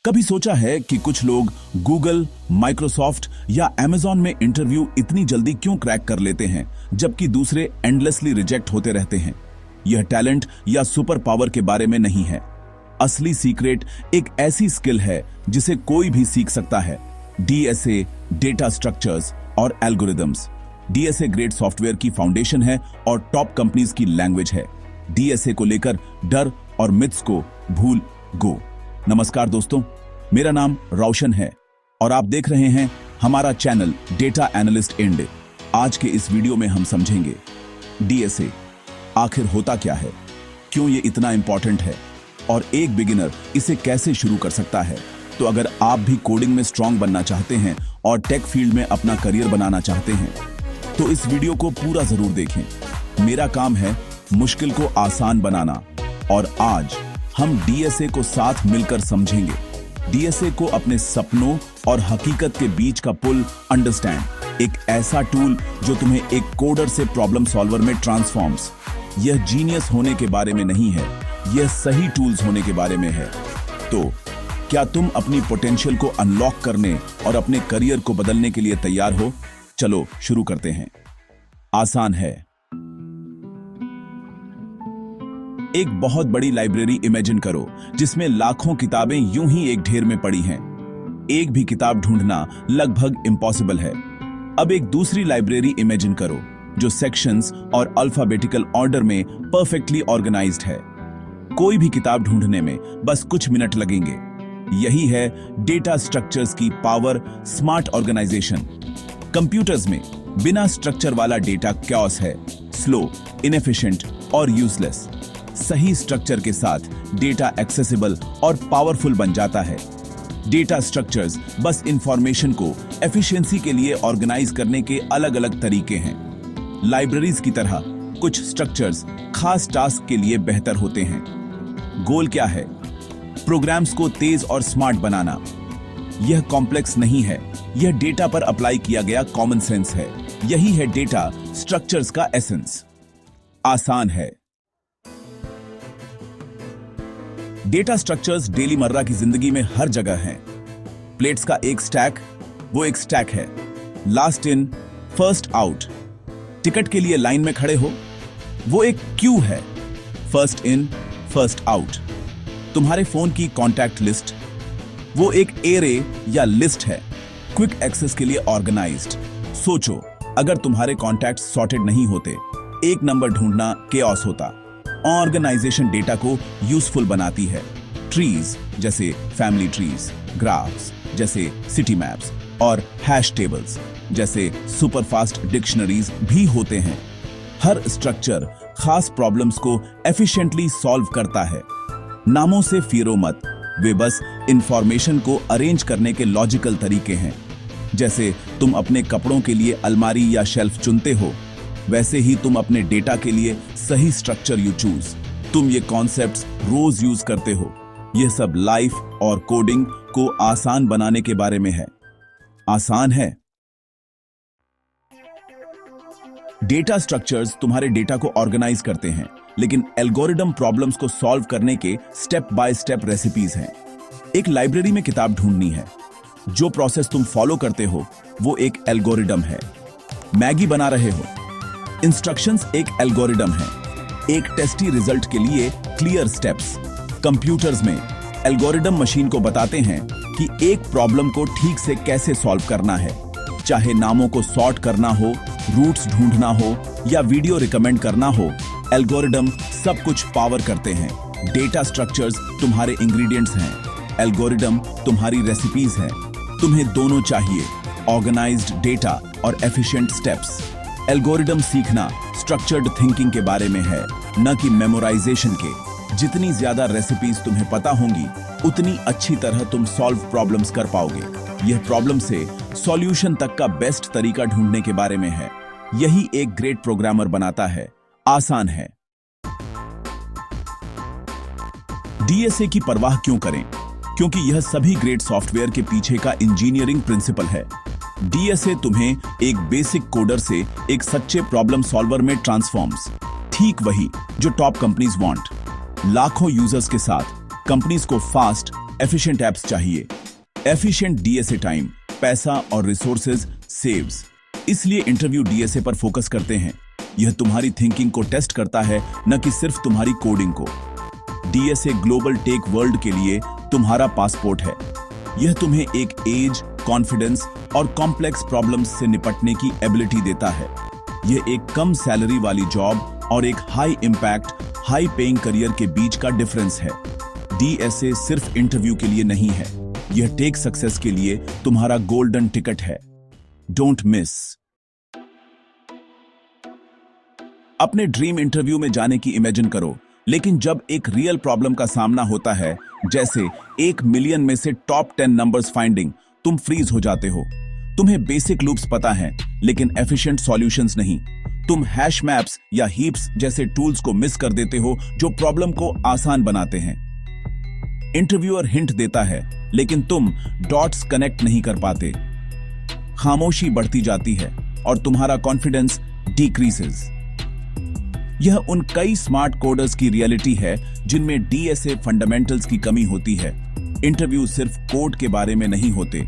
कभी सोचा है कि कुछ लोग गूगल, माइक्रोसॉफ्ट या अमेज़न में इंटरव्यू इतनी जल्दी क्यों क्रैक कर लेते हैं, जबकि दूसरे एंडलेसली रिजेक्ट होते रहते हैं? यह टैलेंट या सुपर पावर के बारे में नहीं है। असली सीक्रेट एक ऐसी स्किल है जिसे कोई भी सीख सकता है। डीएसए, डेटा स्ट्रक्चर्स और एल्गोरिदम्स। डीएसए ग्रेट सॉफ्टवेयर की फाउंडेशन है और टॉप कंपनीज की लैंग्वेज है। डीएसए को लेकर डर और मिथ्स को भूल गो। नमस्कार दोस्तों, मेरा नाम रोशन है और आप देख रहे हैं हमारा चैनल डेटा एनालिस्ट इंड। आज के इस वीडियो में हम समझेंगे डीएसए आखिर होता क्या है, क्यों ये इतना इंपॉर्टेंट है और एक बिगिनर इसे कैसे शुरू कर सकता है। तो अगर आप भी कोडिंग में स्ट्रांग बनना चाहते हैं और टेक फील्ड में अपना करियर बनाना चाहते हैं तो इस वीडियो को पूरा जरूर देखें। मेरा काम है मुश्किल को आसान बनाना और आज हम डीएसए को साथ मिलकर समझेंगे। डीएसए को अपने सपनों और हकीकत के बीच का पुल अंडरस्टैंड। एक ऐसा टूल जो तुम्हें एक कोडर से प्रॉब्लम सॉल्वर में ट्रांसफॉर्म्स। यह जीनियस होने के बारे में नहीं है, यह सही टूल्स होने के बारे में है। तो क्या तुम अपनी पोटेंशियल को अनलॉक करने और अपने करियर को बदलने के लिए तैयार हो? चलो शुरू करते हैं। आसान है। एक बहुत बड़ी लाइब्रेरी इमेजिन करो जिसमें लाखों किताबें यूं ही एक ढेर में पड़ी हैं। एक भी किताब ढूंढना लगभग इम्पॉसिबल है। अब एक दूसरी लाइब्रेरी इमेजिन करो जो सेक्शंस और अल्फाबेटिकल ऑर्डर में परफेक्टली ऑर्गेनाइज्ड है। कोई भी किताब ढूंढने में बस कुछ मिनट लगेंगे। यही है डेटा स्ट्रक्चर्स की पावर, स्मार्ट ऑर्गेनाइजेशन। कंप्यूटर्स में बिना स्ट्रक्चर वाला डेटा कैओस है, स्लो, इनएफिशिएंट और यूजलेस। सही स्ट्रक्चर के साथ डेटा एक्सेसिबल और पावरफुल बन जाता है। डेटा स्ट्रक्चर्स बस इंफॉर्मेशन को एफिशिएंसी के लिए ऑर्गेनाइज करने के अलग अलग तरीके हैं। लाइब्रेरीज की तरह कुछ स्ट्रक्चर्स खास टास्क के लिए बेहतर होते हैं। गोल क्या है? प्रोग्राम्स को तेज और स्मार्ट बनाना। यह कॉम्प्लेक्स नहीं है, यह डेटा पर अप्लाई किया गया कॉमन सेंस है। यही है डेटा स्ट्रक्चर्स का एसेंस। आसान है। डेटा स्ट्रक्चर्स डेली मर्रा की जिंदगी में हर जगह हैं। प्लेट्स का एक स्टैक, वो एक स्टैक है। Last in first out. Ticket के लिए लाइन में खड़े हो, वो एक क्यू है। First in first out. तुम्हारे फोन की कॉन्टैक्ट लिस्ट, वो एक एरे या लिस्ट है, क्विक एक्सेस के लिए ऑर्गेनाइज्ड। सोचो, अगर तुम्हारे कॉन्टैक्ट्स सॉर्टेड नहीं होते, एक नंबर ढूंढना केओस होता। ऑर्गेनाइजेशन डेटा को यूजफुल बनाती है। ट्रीज जैसे फैमिली ट्रीज, ग्राफ्स जैसे सिटी मैप्स और हैश टेबल्स जैसे सुपरफास्ट डिक्शनरीज भी होते हैं। हर स्ट्रक्चर खास प्रॉब्लम्स को एफिशिएंटली सॉल्व करता है। नामों से फिरो मत, वे बस इंफॉर्मेशन को अरेंज करने के लॉजिकल तरीके हैं। जैसे तुम अपने कपड़ों के लिए अलमारी या शेल्फ चुनते हो, वैसे ही तुम अपने डेटा के लिए सही स्ट्रक्चर यू चूज। तुम ये कॉन्सेप्ट्स रोज यूज करते हो। यह सब लाइफ और कोडिंग को आसान बनाने के बारे में है। आसान है। डेटा स्ट्रक्चर्स तुम्हारे डेटा को ऑर्गेनाइज करते हैं, लेकिन एल्गोरिदम प्रॉब्लम्स को सॉल्व करने के स्टेप बाय स्टेप रेसिपीज हैं। एक लाइब्रेरी में किताब ढूंढनी है, जो प्रोसेस तुम फॉलो करते हो वो एक एल्गोरिदम है। मैगी बना रहे हो, इंस्ट्रक्शंस एक एल्गोरिदम है। एक टेस्टी रिजल्ट के लिए क्लियर स्टेप्स। कंप्यूटर्स में एल्गोरिदम मशीन को बताते हैं कि एक प्रॉब्लम को ठीक से कैसे सॉल्व करना है। चाहे नामों को सॉर्ट करना हो, रूट्स ढूंढना हो या वीडियो रिकमेंड करना हो, एल्गोरिदम सब कुछ पावर करते हैं। डेटा स्ट्रक्चर्स तुम्हारे इंग्रेडिएंट्स हैं, एल्गोरिदम तुम्हारी रेसिपीज हैं। तुम्हें दोनों चाहिए, ऑर्गेनाइज्ड डेटा और एफिशिएंट स्टेप्स। एल्गोरिदम सीखना स्ट्रक्चर्ड थिंकिंग के बारे में है, न कि मेमोराइजेशन के। जितनी ज्यादा रेसिपीज तुम्हें पता होंगी, उतनी अच्छी तरह तुम सॉल्व प्रॉब्लम्स कर पाओगे। यह प्रॉब्लम से सॉल्यूशन तक का बेस्ट तरीका ढूंढने के बारे में है। यही एक ग्रेट प्रोग्रामर बनाता है। आसान है। डीएसए की परवाह क्यों करें? क्योंकि यह सभी ग्रेट सॉफ्टवेयर के पीछे का इंजीनियरिंग प्रिंसिपल है। डीएसए तुम्हें एक बेसिक कोडर से एक सच्चे प्रॉब्लम सॉल्वर में ट्रांसफॉर्म्स। ठीक वही जो टॉप कंपनीज वांट। लाखों यूजर्स के साथ कंपनीज को फास्ट, एफिशिएंट एप्स चाहिए। एफिशिएंट डीएसए टाइम, पैसा और रिसोर्सेज सेव्स। इसलिए इंटरव्यू डीएसए पर फोकस करते हैं। यह तुम्हारी थिंकिंग को टेस्ट करता है, न कि सिर्फ तुम्हारी कोडिंग को। डीएसए ग्लोबल टेक वर्ल्ड के लिए तुम्हारा पासपोर्ट है। यह तुम्हें एक एज, कॉन्फिडेंस और कॉम्प्लेक्स प्रॉब्लम्स से निपटने की एबिलिटी देता है। यह एक कम सैलरी वाली जॉब और एक high impact, high paying career के बीच का डिफरेंस है। डीएसए सिर्फ इंटरव्यू के लिए नहीं है, यह टेक सक्सेस के लिए तुम्हारा गोल्डन टिकट है। Don't miss. अपने ड्रीम इंटरव्यू में जाने की इमेजिन करो, लेकिन जब एक रियल प्रॉब्लम का सामना होता है, जैसे 1 मिलियन में से टॉप 10 नंबर्स फाइंडिंग, तुम फ्रीज हो जाते हो। तुम्हें बेसिक लूप्स पता है, लेकिन एफिशिएंट सॉल्यूशंस नहीं। तुम हैश मैप्स या हीप्स जैसे टूल्स को मिस कर देते हो जो प्रॉब्लम को आसान बनाते हैं। इंटरव्यूअर हिंट देता है, लेकिन तुम डॉट्स कनेक्ट नहीं कर पाते। खामोशी बढ़ती जाती है और तुम्हारा कॉन्फिडेंस डिक्रीजेस। यह उन कई स्मार्ट कोडर्स की रियलिटी है जिनमें डीएसए फंडामेंटल्स की कमी होती है। इंटरव्यू सिर्फ कोड के बारे में नहीं होते,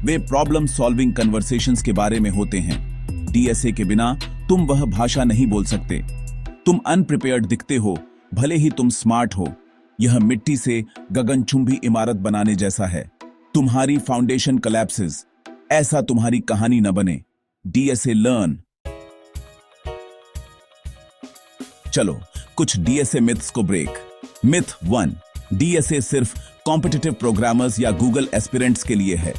वे प्रॉब्लम सॉल्विंग कन्वर्सेशंस के बारे में होते हैं। डीएसए के बिना तुम वह भाषा नहीं बोल सकते। तुम अनप्रिपेयर्ड दिखते हो, भले ही तुम स्मार्ट हो। यह मिट्टी से गगनचुंबी इमारत बनाने जैसा है। तुम्हारी फाउंडेशन कोलैप्सेस, ऐसा तुम्हारी कहानी न बने। DSA learn. चलो कुछ डीएसए मिथ्स को ब्रेक। मिथ 1, डीएसए सिर्फ कॉम्पिटिटिव प्रोग्रामर्स या गूगल एस्पिरेंट्स के लिए है।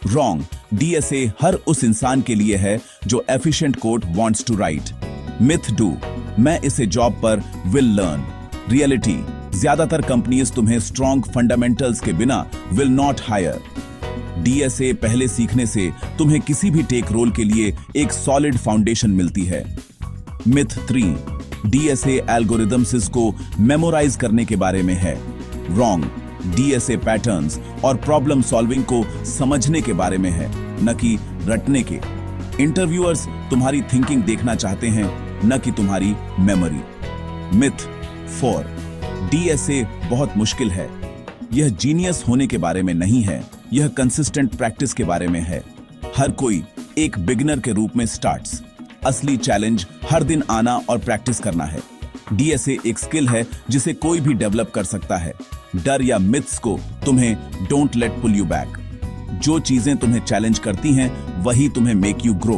रॉन्ग, डीएसए हर उस इंसान के लिए है जो efficient code wants to write. Myth 2, मैं इसे जॉब पर विल लर्न। रियलिटी, ज्यादातर कंपनीज तुम्हें स्ट्रॉन्ग फंडामेंटल्स के बिना विल नॉट हायर। डीएसए पहले सीखने से तुम्हें किसी भी टेक रोल के लिए एक सॉलिड फाउंडेशन मिलती है। मिथ 3, डीएसए एल्गोरिदम्स को मेमोराइज करने के बारे में है। रॉन्ग, डीएसए पैटर्न्स और प्रॉब्लम सॉल्विंग को समझने के बारे में है, न कि रटने के। इंटरव्यूअर्स तुम्हारी थिंकिंग देखना चाहते हैं, न कि तुम्हारी मेमोरी। मिथ 4, डीएसए बहुत मुश्किल है। यह जीनियस होने के बारे में नहीं है, यह कंसिस्टेंट प्रैक्टिस के बारे में है। हर कोई एक बिगिनर के रूप में स्टार्ट्स। असली चैलेंज हर दिन आना और प्रैक्टिस करना है। डीएसए एक स्किल है जिसे कोई भी डेवलप कर सकता है। डर या मिथ्स को तुम्हें don't let pull you back. जो चीजें तुम्हें चैलेंज करती हैं, वही तुम्हें मेक यू ग्रो।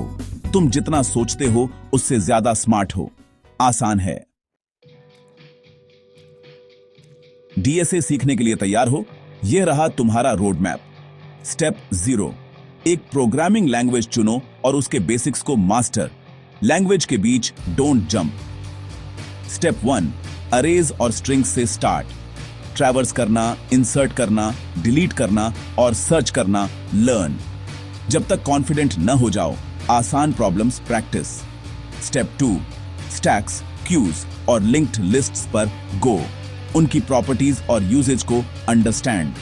तुम जितना सोचते हो उससे ज्यादा स्मार्ट हो। आसान है। डीएसए सीखने के लिए तैयार हो? यह रहा तुम्हारा रोड मैप। स्टेप 0, एक प्रोग्रामिंग लैंग्वेज चुनो और उसके बेसिक्स को मास्टर। लैंग्वेज के बीच डोंट जंप। स्टेप 1, अरेज और स्ट्रिंग्स से स्टार्ट। ट्रैवर्स करना, इंसर्ट करना, डिलीट करना और सर्च करना लर्न। जब तक कॉन्फिडेंट न हो जाओ, आसान problems practice. Step 2, stacks, queues और लिंक्ड लिस्ट्स पर गो। उनकी प्रॉपर्टीज और यूजेज को अंडरस्टैंड।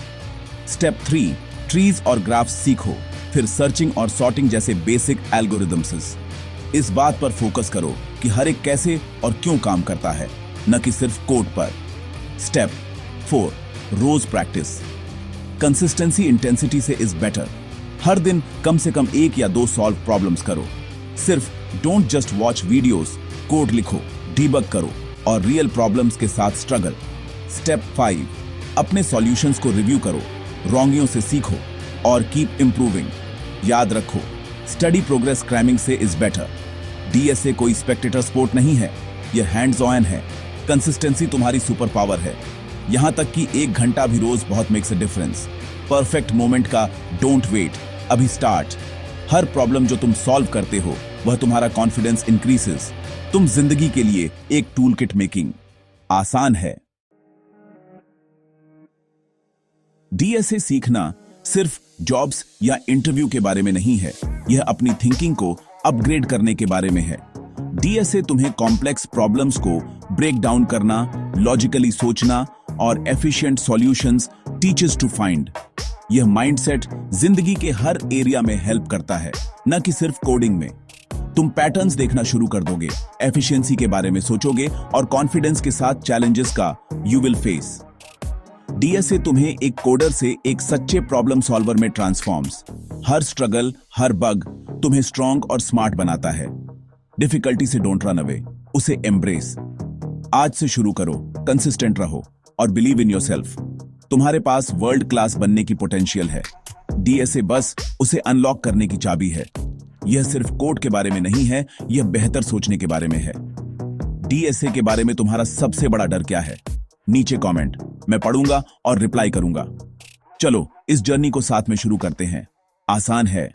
स्टेप 3, ट्रीज और ग्राफ्स सीखो, फिर सर्चिंग और सॉर्टिंग जैसे बेसिक एल्गोरिदम्स। इस बात पर फोकस करो कि हर एक कैसे और क्यों काम करता है, न कि सिर्फ कोड पर। स्टेप 4, रोज प्रैक्टिस। कंसिस्टेंसी इंटेंसिटी से इज बेटर। हर दिन कम से कम 1 या 2 सॉल्व प्रॉब्लम्स करो। सिर्फ don't just watch videos, code लिखो, डीबग करो और रियल प्रॉब्लम्स के साथ स्ट्रगल। स्टेप 5, अपने सॉल्यूशंस को रिव्यू करो, रॉन्गियों से सीखो और कीप इंप्रूविंग। याद रखो, स्टडी प्रोग्रेस क्रैमिंग से इज बेटर। डीएसए कोई स्पेक्टेटर स्पोर्ट नहीं है, यह हैंड्स ऑन है। कंसिस्टेंसी तुम्हारी सुपर पावर है। यहां तक कि 1 घंटा भी रोज बहुत makes a difference. Perfect moment का डोंट वेट, अभी स्टार्ट। हर प्रॉब्लम जो तुम सॉल्व करते हो, वह तुम्हारा कॉन्फिडेंस इंक्रीजेस। तुम जिंदगी के लिए एक टूल किट मेकिंग। आसान है। डीएसए सीखना सिर्फ जॉब्स या इंटरव्यू के बारे में नहीं है, यह अपनी थिंकिंग को अपग्रेड करने के बारे में है। डीएसए तुम्हें कॉम्प्लेक्स प्रॉब्लम्स को ब्रेक डाउन करना, लॉजिकली सोचना और efficient solutions teaches to find. यह माइंडसेट जिंदगी के हर एरिया में हेल्प करता है, न कि सिर्फ कोडिंग में। तुम पैटर्न्स देखना शुरू कर दोगे, एफिशिएंसी के बारे में सोचोगे और कॉन्फिडेंस के साथ चैलेंजेस का यू विल फेस। डीएसए तुम्हें एक कोडर से एक सच्चे प्रॉब्लम सॉल्वर में ट्रांसफॉर्म्स। हर स्ट्रगल, हर बग तुम्हें स्ट्रांग और स्मार्ट बनाता है। डिफिकल्टी से डोंट रन अवे, उसे एम्ब्रेस। आज से शुरू करो, कंसिस्टेंट रहो और बिलीव इन योरसेल्फ। तुम्हारे पास वर्ल्ड क्लास बनने की पोटेंशियल है। डीएसए बस उसे अनलॉक करने की चाबी है। यह सिर्फ कोड के बारे में नहीं है, यह बेहतर सोचने के बारे में है। डीएसए के बारे में तुम्हारा सबसे बड़ा डर क्या है? नीचे कमेंट, मैं पढ़ूंगा और रिप्लाई करूंगा। चलो इस जर्नी को साथ में शुरू करते हैं। आसान है,